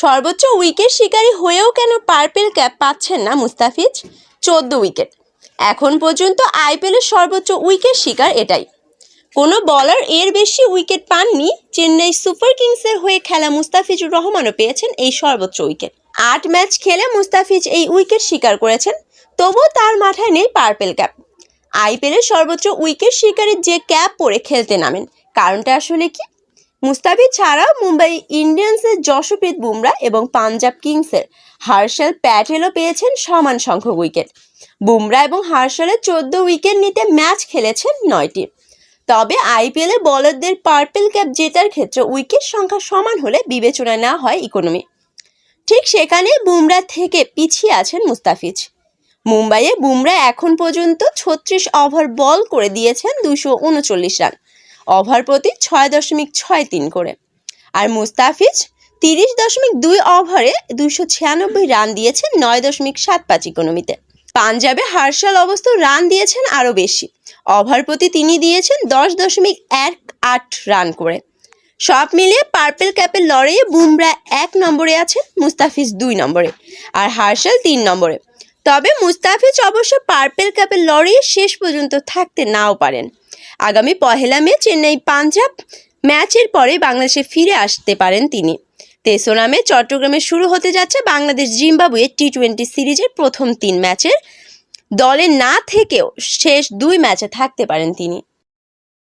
সর্বোচ্চ উইকেট শিকারী হয়েও কেন পার্পেল ক্যাপ পাচ্ছেন না মুস্তাফিজ? 14 উইকেট। এখন পর্যন্ত আইপিএলের সর্বোচ্চ উইকেট শিকার এটাই। কোনো বলার এর বেশি উইকেট পাননি। চেন্নাই সুপার কিংসের হয়ে খেলা মুস্তাফিজুর রহমানও পেয়েছেন এই সর্বোচ্চ উইকেট। 8 ম্যাচ খেলে মুস্তাফিজ এই উইকেট শিকার করেছেন, তবুও তার মাথায় নেই পার্পেল ক্যাপ। আইপিএলের সর্বোচ্চ উইকেট শিকারীর যে ক্যাপ পরে খেলতে নামেন, কারণটা আসলে কি? মুস্তাফিজ ছাড়াও মুম্বাই ইন্ডিয়ান্সের যশপ্রীত বুমরা এবং পাঞ্জাব কিংসের হার্ষেল প্যাটেলও পেয়েছেন সমান সংখ্যক উইকেট। বুমরা এবং হার্ষেলের 14 উইকেট নিতে ম্যাচ খেলেছেন 9টি। তবে আইপিএলে বলারদের পার্পেল ক্যাপ জেতার ক্ষেত্রে উইকেট সংখ্যা সমান হলে বিবেচনায় না হয় ইকোনমি। ঠিক সেখানে বুমরা থেকে পিছিয়ে আছেন মুস্তাফিজ। মুম্বাইয়ে বুমরা এখন পর্যন্ত 36 ওভার বল করে দিয়েছেন 239 রান, ওভার প্রতি 6.63 করে। আর মুস্তাফিজ 30.2 ওভারে 296 রান দিয়েছেন 9.75 ইকোনমিতে। পাঞ্জাবে হার্ষাল অবশ্য রান দিয়েছেন আরও বেশি, ওভার প্রতি তিনি দিয়েছেন 10.18 রান করে। সব মিলিয়ে পার্পেল ক্যাপের লড়াইয়ে বুমরা 1 নম্বরে আছেন, মুস্তাফিজ 2 নম্বরে আর হার্ষাল 3 নম্বরে। তবে মুস্তাফিজ অবশ্য পার্পেল ক্যাপের লড়াইয়ে শেষ পর্যন্ত থাকতে নাও পারেন। আগামী 1 মে চেন্নাই পাঞ্জাব ম্যাচের পরে বাংলাদেশে ফিরে আসতে পারেন তিনি। 3রা মে চট্টগ্রামে শুরু হতে যাচ্ছে বাংলাদেশ জিম্বাবুয়ে টি-20 সিরিজের প্রথম 3 ম্যাচের। দলে না থেকেও শেষ 2 ম্যাচে থাকতে পারেন তিনি।